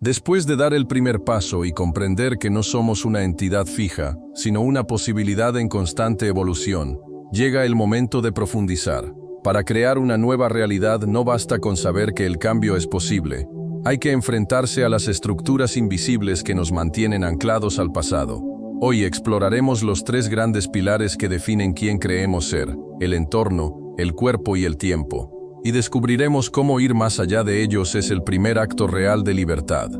Después de dar el primer paso y comprender que no somos una entidad fija, sino una posibilidad en constante evolución, llega el momento de profundizar. Para crear una nueva realidad no basta con saber que el cambio es posible. Hay que enfrentarse a las estructuras invisibles que nos mantienen anclados al pasado. Hoy exploraremos los tres grandes pilares que definen quién creemos ser: el entorno, el cuerpo y el tiempo. Y descubriremos cómo ir más allá de ellos es el primer acto real de libertad.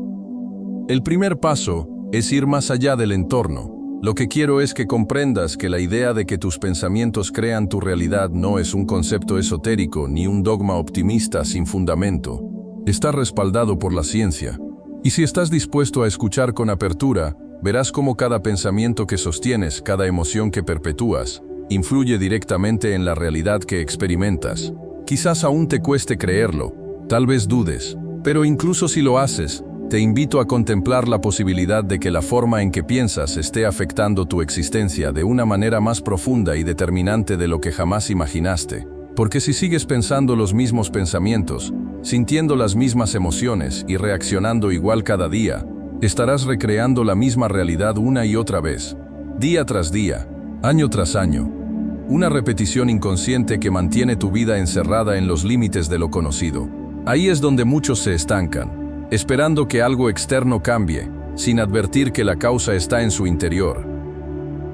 El primer paso es ir más allá del entorno. Lo que quiero es que comprendas que la idea de que tus pensamientos crean tu realidad no es un concepto esotérico ni un dogma optimista sin fundamento. Está respaldado por la ciencia. Y si estás dispuesto a escuchar con apertura, verás cómo cada pensamiento que sostienes, cada emoción que perpetúas, influye directamente en la realidad que experimentas. Quizás aún te cueste creerlo, tal vez dudes, pero incluso si lo haces, te invito a contemplar la posibilidad de que la forma en que piensas esté afectando tu existencia de una manera más profunda y determinante de lo que jamás imaginaste. Porque si sigues pensando los mismos pensamientos, sintiendo las mismas emociones y reaccionando igual cada día, estarás recreando la misma realidad una y otra vez, día tras día, año tras año. Una repetición inconsciente que mantiene tu vida encerrada en los límites de lo conocido. Ahí es donde muchos se estancan, esperando que algo externo cambie, sin advertir que la causa está en su interior.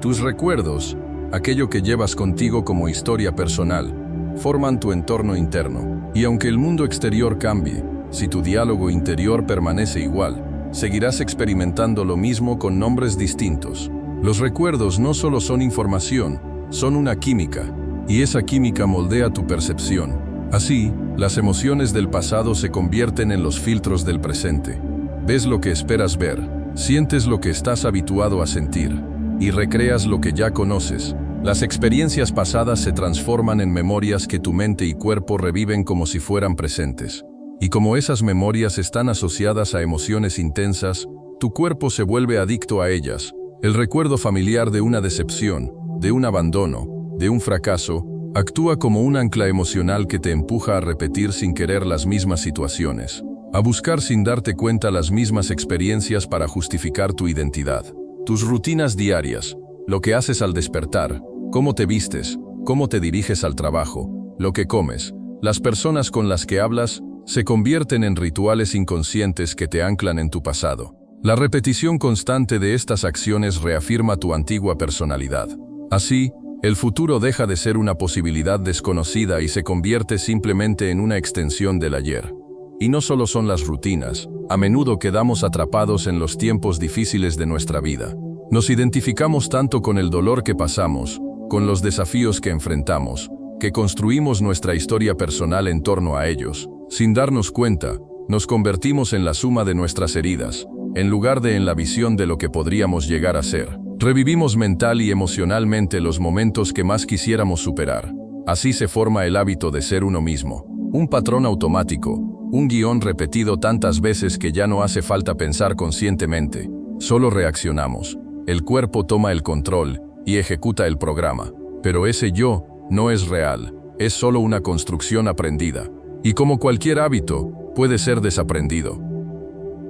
Tus recuerdos, aquello que llevas contigo como historia personal, forman tu entorno interno. Y aunque el mundo exterior cambie, si tu diálogo interior permanece igual, seguirás experimentando lo mismo con nombres distintos. Los recuerdos no solo son información, son una química, y esa química moldea tu percepción. Así, las emociones del pasado se convierten en los filtros del presente. Ves lo que esperas ver, sientes lo que estás habituado a sentir, y recreas lo que ya conoces. Las experiencias pasadas se transforman en memorias que tu mente y cuerpo reviven como si fueran presentes. Y como esas memorias están asociadas a emociones intensas, tu cuerpo se vuelve adicto a ellas. El recuerdo familiar de una decepción, de un abandono, de un fracaso, actúa como un ancla emocional que te empuja a repetir sin querer las mismas situaciones, a buscar sin darte cuenta las mismas experiencias para justificar tu identidad. Tus rutinas diarias, lo que haces al despertar, cómo te vistes, cómo te diriges al trabajo, lo que comes, las personas con las que hablas, se convierten en rituales inconscientes que te anclan en tu pasado. La repetición constante de estas acciones reafirma tu antigua personalidad. Así, el futuro deja de ser una posibilidad desconocida y se convierte simplemente en una extensión del ayer. Y no solo son las rutinas, a menudo quedamos atrapados en los tiempos difíciles de nuestra vida. Nos identificamos tanto con el dolor que pasamos, con los desafíos que enfrentamos, que construimos nuestra historia personal en torno a ellos. Sin darnos cuenta, nos convertimos en la suma de nuestras heridas, en lugar de en la visión de lo que podríamos llegar a ser. Revivimos mental y emocionalmente los momentos que más quisiéramos superar. Así se forma el hábito de ser uno mismo. Un patrón automático, un guión repetido tantas veces que ya no hace falta pensar conscientemente. Solo reaccionamos. El cuerpo toma el control y ejecuta el programa. Pero ese yo no es real, es solo una construcción aprendida. Y como cualquier hábito, puede ser desaprendido.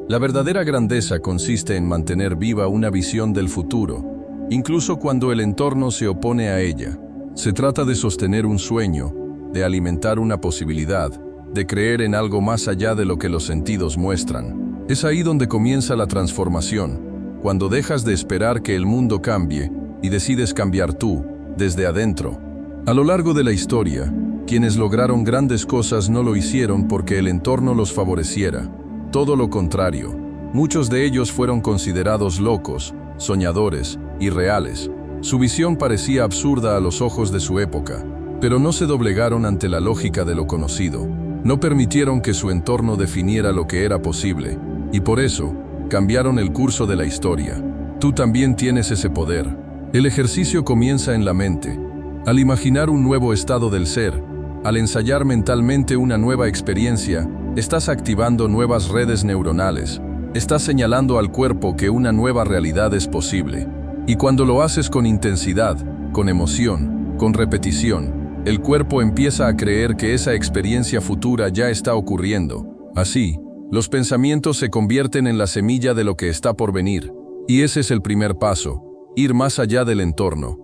La verdadera grandeza consiste en mantener viva una visión del futuro, incluso cuando el entorno se opone a ella. Se trata de sostener un sueño, de alimentar una posibilidad, de creer en algo más allá de lo que los sentidos muestran. Es ahí donde comienza la transformación, cuando dejas de esperar que el mundo cambie y decides cambiar tú, desde adentro. A lo largo de la historia, quienes lograron grandes cosas no lo hicieron porque el entorno los favoreciera. Todo lo contrario, muchos de ellos fueron considerados locos, soñadores, irreales. Su visión parecía absurda a los ojos de su época, pero no se doblegaron ante la lógica de lo conocido. No permitieron que su entorno definiera lo que era posible, y por eso, cambiaron el curso de la historia. Tú también tienes ese poder. El ejercicio comienza en la mente. Al imaginar un nuevo estado del ser, al ensayar mentalmente una nueva experiencia, estás activando nuevas redes neuronales. Estás señalando al cuerpo que una nueva realidad es posible. Y cuando lo haces con intensidad, con emoción, con repetición, el cuerpo empieza a creer que esa experiencia futura ya está ocurriendo. Así, Los pensamientos se convierten en la semilla de lo que está por venir, y ese es el primer paso, ir más allá del entorno.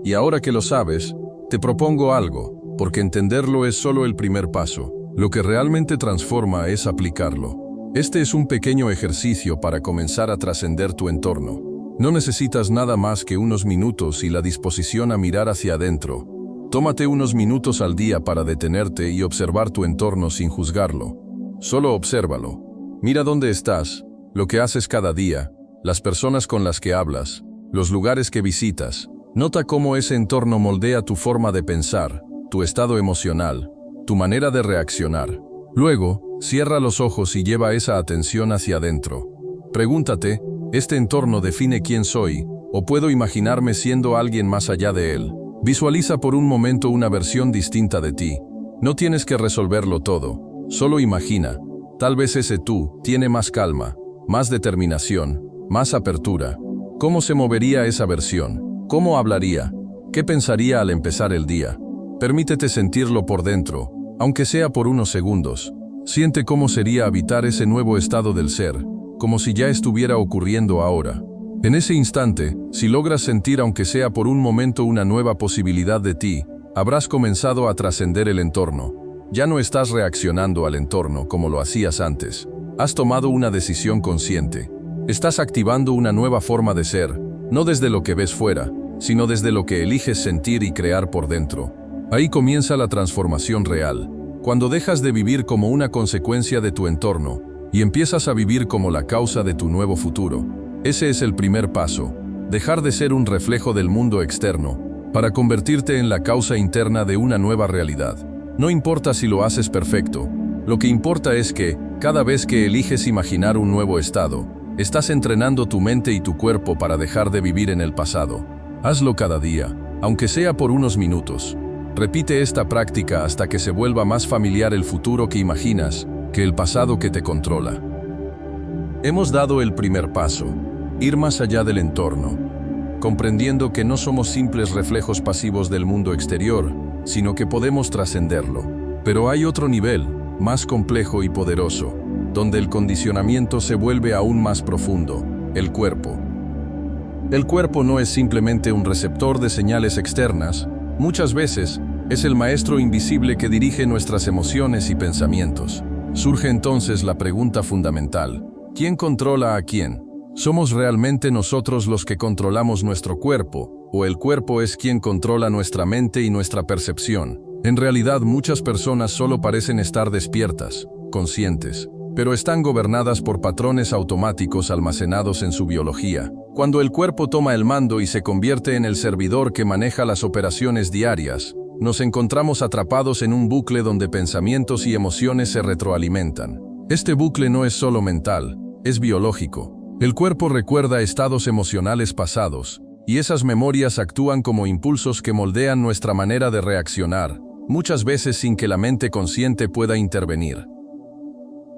Y ahora que lo sabes, te propongo algo, porque entenderlo es solo el primer paso. Lo que realmente transforma es aplicarlo. Este es un pequeño ejercicio para comenzar a trascender tu entorno. No necesitas nada más que unos minutos y la disposición a mirar hacia adentro. Tómate unos minutos al día para detenerte y observar tu entorno sin juzgarlo. Solo obsérvalo. Mira dónde estás, lo que haces cada día, las personas con las que hablas, los lugares que visitas. Nota cómo ese entorno moldea tu forma de pensar, tu estado emocional, tu manera de reaccionar. Luego, cierra los ojos y lleva esa atención hacia adentro. Pregúntate, ¿este entorno define quién soy, o puedo imaginarme siendo alguien más allá de él? Visualiza por un momento una versión distinta de ti. No tienes que resolverlo todo, solo imagina. Tal vez ese tú tiene más calma, más determinación, más apertura. ¿Cómo se movería esa versión? ¿Cómo hablaría? ¿Qué pensaría al empezar el día? Permítete sentirlo por dentro, aunque sea por unos segundos. Siente cómo sería habitar ese nuevo estado del ser, como si ya estuviera ocurriendo ahora. En ese instante, si logras sentir aunque sea por un momento una nueva posibilidad de ti, habrás comenzado a trascender el entorno. Ya no estás reaccionando al entorno como lo hacías antes. Has tomado una decisión consciente. Estás activando una nueva forma de ser, no desde lo que ves fuera, sino desde lo que eliges sentir y crear por dentro. Ahí comienza la transformación real, cuando dejas de vivir como una consecuencia de tu entorno y empiezas a vivir como la causa de tu nuevo futuro. Ese es el primer paso, dejar de ser un reflejo del mundo externo, para convertirte en la causa interna de una nueva realidad. No importa si lo haces perfecto, lo que importa es que, cada vez que eliges imaginar un nuevo estado, estás entrenando tu mente y tu cuerpo para dejar de vivir en el pasado. Hazlo cada día, aunque sea por unos minutos. Repite esta práctica hasta que se vuelva más familiar el futuro que imaginas que el pasado que te controla. Hemos dado el primer paso, ir más allá del entorno, comprendiendo que no somos simples reflejos pasivos del mundo exterior, sino que podemos trascenderlo. Pero hay otro nivel, más complejo y poderoso, donde el condicionamiento se vuelve aún más profundo, el cuerpo. El cuerpo no es simplemente un receptor de señales externas, muchas veces es el maestro invisible que dirige nuestras emociones y pensamientos. Surge entonces la pregunta fundamental: ¿quién controla a quién? ¿Somos realmente nosotros los que controlamos nuestro cuerpo, o el cuerpo es quien controla nuestra mente y nuestra percepción? En realidad, muchas personas solo parecen estar despiertas, conscientes, pero están gobernadas por patrones automáticos almacenados en su biología. Cuando el cuerpo toma el mando y se convierte en el servidor que maneja las operaciones diarias, nos encontramos atrapados en un bucle donde pensamientos y emociones se retroalimentan. Este bucle no es solo mental, es biológico. El cuerpo recuerda estados emocionales pasados, y esas memorias actúan como impulsos que moldean nuestra manera de reaccionar, muchas veces sin que la mente consciente pueda intervenir.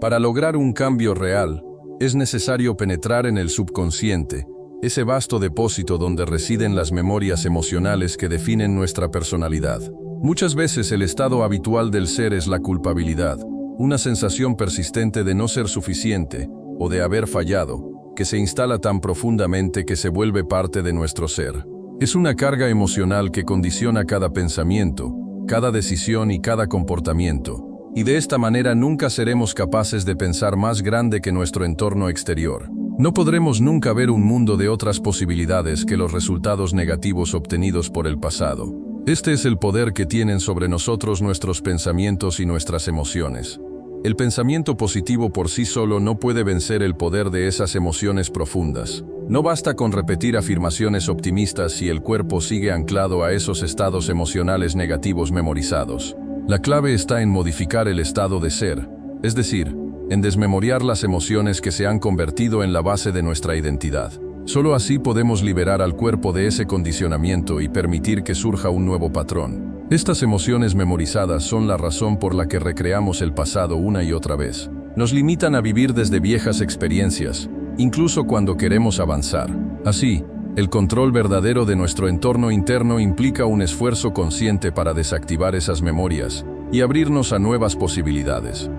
Para lograr un cambio real, es necesario penetrar en el subconsciente, ese vasto depósito donde residen las memorias emocionales que definen nuestra personalidad. Muchas veces el estado habitual del ser es la culpabilidad, una sensación persistente de no ser suficiente o de haber fallado, que se instala tan profundamente que se vuelve parte de nuestro ser. Es una carga emocional que condiciona cada pensamiento, cada decisión y cada comportamiento, y de esta manera nunca seremos capaces de pensar más grande que nuestro entorno exterior. No podremos nunca ver un mundo de otras posibilidades que los resultados negativos obtenidos por el pasado. Este es el poder que tienen sobre nosotros nuestros pensamientos y nuestras emociones. El pensamiento positivo por sí solo no puede vencer el poder de esas emociones profundas. No basta con repetir afirmaciones optimistas si el cuerpo sigue anclado a esos estados emocionales negativos memorizados. La clave está en modificar el estado de ser, es decir, en desmemoriar las emociones que se han convertido en la base de nuestra identidad. Solo así podemos liberar al cuerpo de ese condicionamiento y permitir que surja un nuevo patrón. Estas emociones memorizadas son la razón por la que recreamos el pasado una y otra vez. Nos limitan a vivir desde viejas experiencias, incluso cuando queremos avanzar. Así, el control verdadero de nuestro entorno interno implica un esfuerzo consciente para desactivar esas memorias y abrirnos a nuevas posibilidades.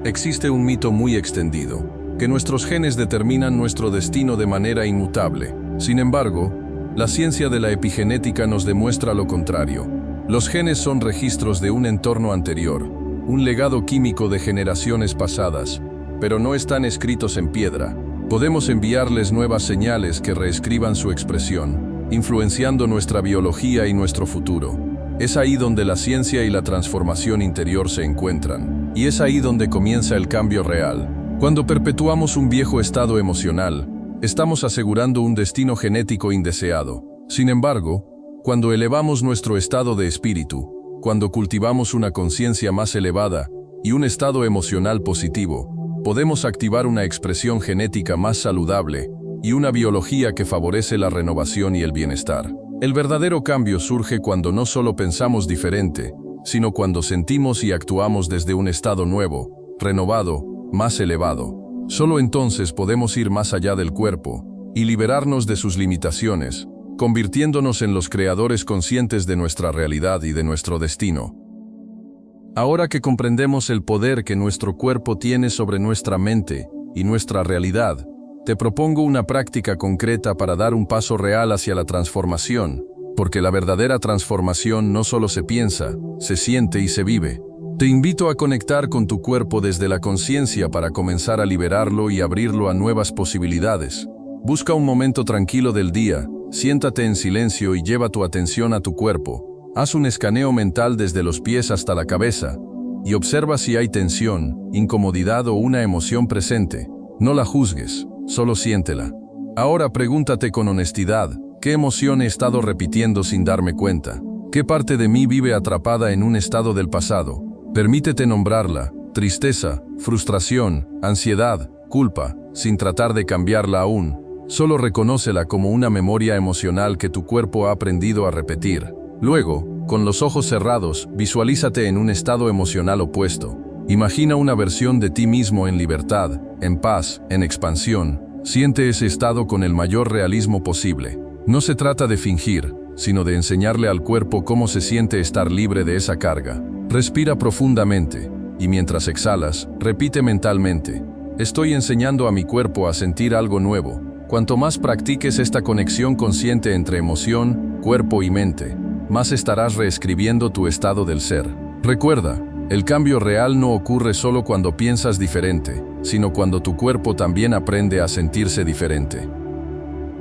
Existe un mito muy extendido, que nuestros genes determinan nuestro destino de manera inmutable. Sin embargo, la ciencia de la epigenética nos demuestra lo contrario. Los genes son registros de un entorno anterior, un legado químico de generaciones pasadas, pero no están escritos en piedra. Podemos enviarles nuevas señales que reescriban su expresión, influenciando nuestra biología y nuestro futuro. Es ahí donde la ciencia y la transformación interior se encuentran, y es ahí donde comienza el cambio real. Cuando perpetuamos un viejo estado emocional, estamos asegurando un destino genético indeseado. Sin embargo, cuando elevamos nuestro estado de espíritu, cuando cultivamos una conciencia más elevada y un estado emocional positivo, podemos activar una expresión genética más saludable y una biología que favorece la renovación y el bienestar. El verdadero cambio surge cuando no solo pensamos diferente, sino cuando sentimos y actuamos desde un estado nuevo, renovado, más elevado. Solo entonces podemos ir más allá del cuerpo y liberarnos de sus limitaciones, convirtiéndonos en los creadores conscientes de nuestra realidad y de nuestro destino. Ahora que comprendemos el poder que nuestro cuerpo tiene sobre nuestra mente y nuestra realidad, te propongo una práctica concreta para dar un paso real hacia la transformación, porque la verdadera transformación no solo se piensa, se siente y se vive. Te invito a conectar con tu cuerpo desde la conciencia para comenzar a liberarlo y abrirlo a nuevas posibilidades. Busca un momento tranquilo del día, siéntate en silencio y lleva tu atención a tu cuerpo. Haz un escaneo mental desde los pies hasta la cabeza y observa si hay tensión, incomodidad o una emoción presente. No la juzgues, solo siéntela. Ahora pregúntate con honestidad, ¿qué emoción he estado repitiendo sin darme cuenta? ¿Qué parte de mí vive atrapada en un estado del pasado? Permítete nombrarla: tristeza, frustración, ansiedad, culpa, sin tratar de cambiarla aún. Solo reconócela como una memoria emocional que tu cuerpo ha aprendido a repetir. Luego, con los ojos cerrados, visualízate en un estado emocional opuesto. Imagina una versión de ti mismo en libertad, en paz, en expansión. Siente ese estado con el mayor realismo posible. No se trata de fingir, sino de enseñarle al cuerpo cómo se siente estar libre de esa carga. Respira profundamente, y mientras exhalas, repite mentalmente: estoy enseñando a mi cuerpo a sentir algo nuevo. Cuanto más practiques esta conexión consciente entre emoción, cuerpo y mente, más estarás reescribiendo tu estado del ser. Recuerda, el cambio real no ocurre solo cuando piensas diferente, sino cuando tu cuerpo también aprende a sentirse diferente.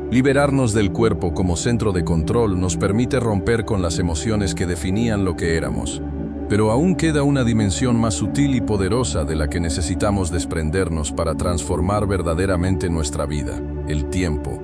Liberarnos del cuerpo como centro de control nos permite romper con las emociones que definían lo que éramos. Pero aún queda una dimensión más sutil y poderosa de la que necesitamos desprendernos para transformar verdaderamente nuestra vida: el tiempo.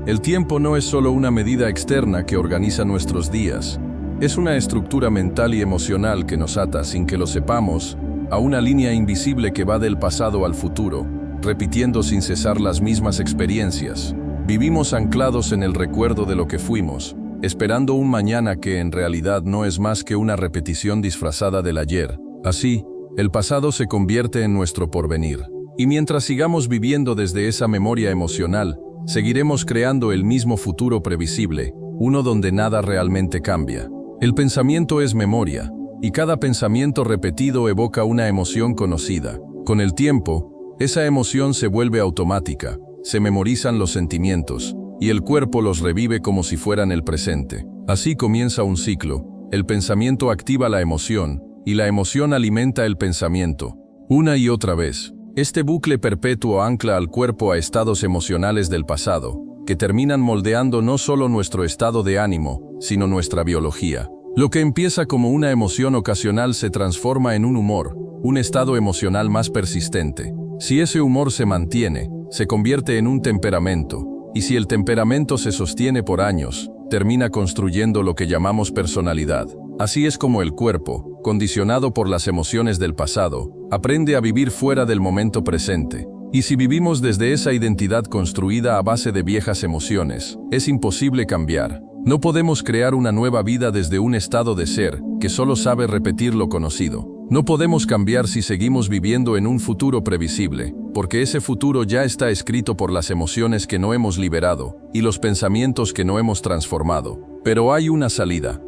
El tiempo no es solo una medida externa que organiza nuestros días. Es una estructura mental y emocional que nos ata, sin que lo sepamos, a una línea invisible que va del pasado al futuro, repitiendo sin cesar las mismas experiencias. Vivimos anclados en el recuerdo de lo que fuimos, esperando un mañana que en realidad no es más que una repetición disfrazada del ayer. Así, el pasado se convierte en nuestro porvenir. Y mientras sigamos viviendo desde esa memoria emocional, seguiremos creando el mismo futuro previsible, uno donde nada realmente cambia. El pensamiento es memoria, y cada pensamiento repetido evoca una emoción conocida. Con el tiempo, esa emoción se vuelve automática, se memorizan los sentimientos, y el cuerpo los revive como si fueran el presente. Así comienza un ciclo: el pensamiento activa la emoción, y la emoción alimenta el pensamiento. Una y otra vez. Este bucle perpetuo ancla al cuerpo a estados emocionales del pasado, que terminan moldeando no solo nuestro estado de ánimo, sino nuestra biología. Lo que empieza como una emoción ocasional se transforma en un humor, un estado emocional más persistente. Si ese humor se mantiene, se convierte en un temperamento, y si el temperamento se sostiene por años, termina construyendo lo que llamamos personalidad. Así es como el cuerpo, condicionado por las emociones del pasado, aprende a vivir fuera del momento presente. Y si vivimos desde esa identidad construida a base de viejas emociones, es imposible cambiar. No podemos crear una nueva vida desde un estado de ser que solo sabe repetir lo conocido. No podemos cambiar si seguimos viviendo en un futuro previsible, porque ese futuro ya está escrito por las emociones que no hemos liberado y los pensamientos que no hemos transformado. Pero hay una salida.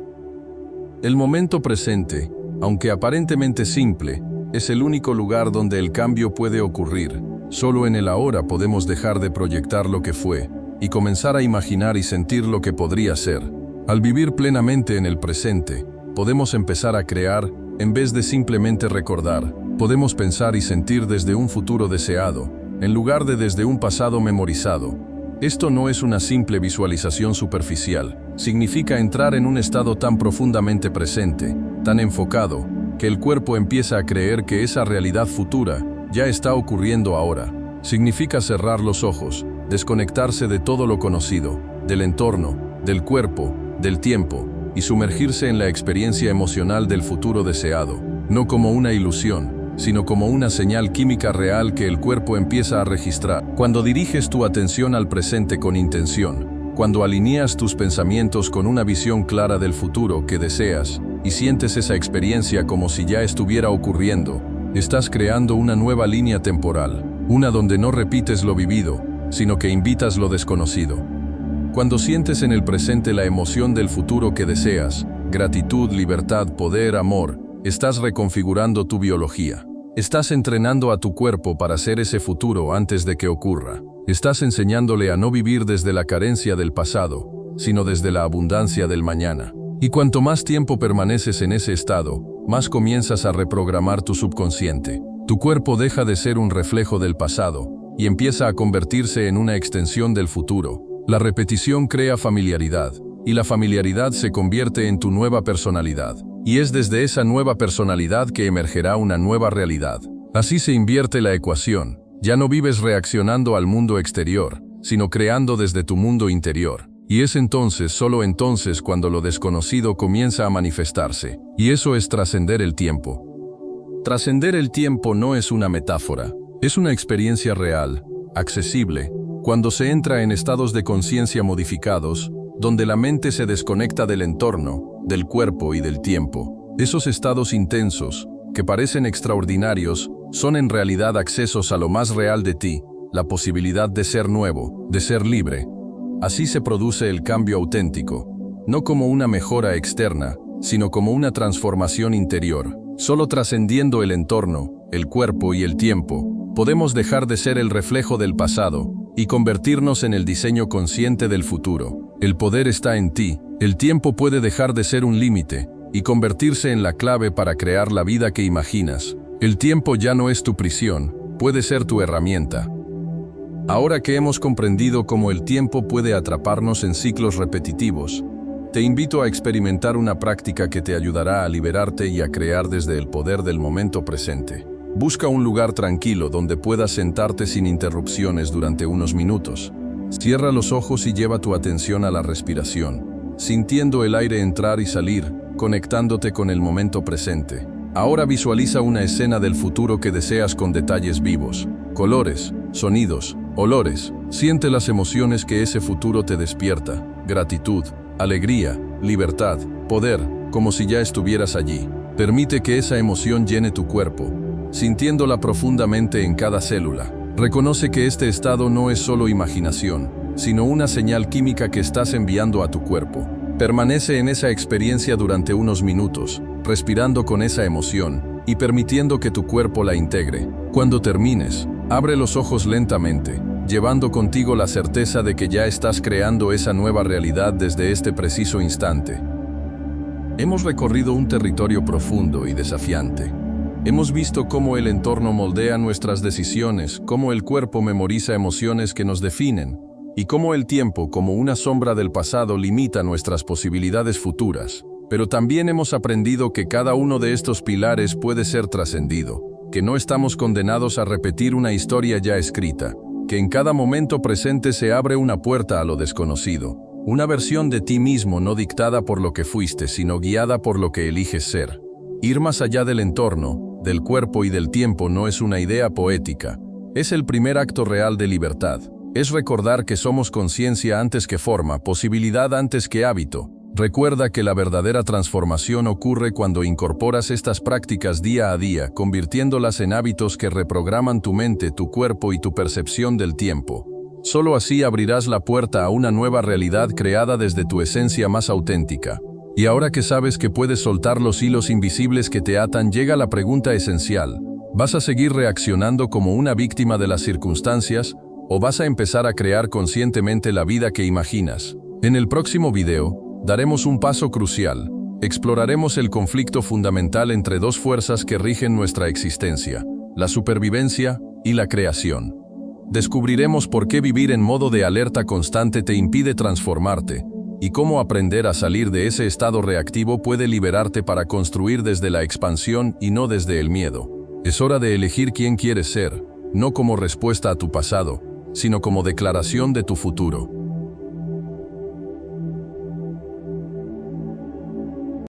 El momento presente, aunque aparentemente simple, es el único lugar donde el cambio puede ocurrir. Solo en el ahora podemos dejar de proyectar lo que fue y comenzar a imaginar y sentir lo que podría ser. Al vivir plenamente en el presente, podemos empezar a crear en vez de simplemente recordar. Podemos pensar y sentir desde un futuro deseado, en lugar de desde un pasado memorizado. Esto no es una simple visualización superficial. Significa entrar en un estado tan profundamente presente, tan enfocado, que el cuerpo empieza a creer que esa realidad futura ya está ocurriendo ahora. Significa cerrar los ojos, desconectarse de todo lo conocido, del entorno, del cuerpo, del tiempo, y sumergirse en la experiencia emocional del futuro deseado, no como una ilusión, sino como una señal química real que el cuerpo empieza a registrar. Cuando diriges tu atención al presente con intención, cuando alineas tus pensamientos con una visión clara del futuro que deseas, y sientes esa experiencia como si ya estuviera ocurriendo, estás creando una nueva línea temporal, una donde no repites lo vivido, sino que invitas lo desconocido. Cuando sientes en el presente la emoción del futuro que deseas, gratitud, libertad, poder, amor, estás reconfigurando tu biología. Estás entrenando a tu cuerpo para ser ese futuro antes de que ocurra. Estás enseñándole a no vivir desde la carencia del pasado, sino desde la abundancia del mañana. Y cuanto más tiempo permaneces en ese estado, más comienzas a reprogramar tu subconsciente. Tu cuerpo deja de ser un reflejo del pasado y empieza a convertirse en una extensión del futuro. La repetición crea familiaridad, y la familiaridad se convierte en tu nueva personalidad. Y es desde esa nueva personalidad que emergerá una nueva realidad. Así se invierte la ecuación. Ya no vives reaccionando al mundo exterior, sino creando desde tu mundo interior. Y es entonces, solo entonces, cuando lo desconocido comienza a manifestarse. Y eso es trascender el tiempo. Trascender el tiempo no es una metáfora, es una experiencia real, accesible, cuando se entra en estados de conciencia modificados, donde la mente se desconecta del entorno, del cuerpo y del tiempo. Esos estados intensos, que parecen extraordinarios, son en realidad accesos a lo más real de ti, la posibilidad de ser nuevo, de ser libre. Así se produce el cambio auténtico, no como una mejora externa, sino como una transformación interior. Solo trascendiendo el entorno, el cuerpo y el tiempo, podemos dejar de ser el reflejo del pasado y convertirnos en el diseño consciente del futuro. El poder está en ti. El tiempo puede dejar de ser un límite y convertirse en la clave para crear la vida que imaginas. El tiempo ya no es tu prisión, puede ser tu herramienta. Ahora que hemos comprendido cómo el tiempo puede atraparnos en ciclos repetitivos, te invito a experimentar una práctica que te ayudará a liberarte y a crear desde el poder del momento presente. Busca un lugar tranquilo donde puedas sentarte sin interrupciones durante unos minutos. Cierra los ojos y lleva tu atención a la respiración, sintiendo el aire entrar y salir, conectándote con el momento presente. Ahora visualiza una escena del futuro que deseas con detalles vivos, colores, sonidos, olores. Siente las emociones que ese futuro te despierta: gratitud, alegría, libertad, poder, como si ya estuvieras allí. Permite que esa emoción llene tu cuerpo, sintiéndola profundamente en cada célula. Reconoce que este estado no es solo imaginación, sino una señal química que estás enviando a tu cuerpo. Permanece en esa experiencia durante unos minutos, respirando con esa emoción y permitiendo que tu cuerpo la integre. Cuando termines, abre los ojos lentamente, llevando contigo la certeza de que ya estás creando esa nueva realidad desde este preciso instante. Hemos recorrido un territorio profundo y desafiante. Hemos visto cómo el entorno moldea nuestras decisiones, cómo el cuerpo memoriza emociones que nos definen, y cómo el tiempo, como una sombra del pasado, limita nuestras posibilidades futuras. Pero también hemos aprendido que cada uno de estos pilares puede ser trascendido, que no estamos condenados a repetir una historia ya escrita, que en cada momento presente se abre una puerta a lo desconocido, una versión de ti mismo no dictada por lo que fuiste, sino guiada por lo que eliges ser. Ir más allá del entorno, del cuerpo y del tiempo no es una idea poética, es el primer acto real de libertad. Es recordar que somos conciencia antes que forma, posibilidad antes que hábito. Recuerda que la verdadera transformación ocurre cuando incorporas estas prácticas día a día, convirtiéndolas en hábitos que reprograman tu mente, tu cuerpo y tu percepción del tiempo. Solo así abrirás la puerta a una nueva realidad creada desde tu esencia más auténtica. Y ahora que sabes que puedes soltar los hilos invisibles que te atan, llega la pregunta esencial. ¿Vas a seguir reaccionando como una víctima de las circunstancias o vas a empezar a crear conscientemente la vida que imaginas? En el próximo video, daremos un paso crucial. Exploraremos el conflicto fundamental entre dos fuerzas que rigen nuestra existencia, la supervivencia y la creación. Descubriremos por qué vivir en modo de alerta constante te impide transformarte y cómo aprender a salir de ese estado reactivo puede liberarte para construir desde la expansión y no desde el miedo. Es hora de elegir quién quieres ser, no como respuesta a tu pasado, sino como declaración de tu futuro.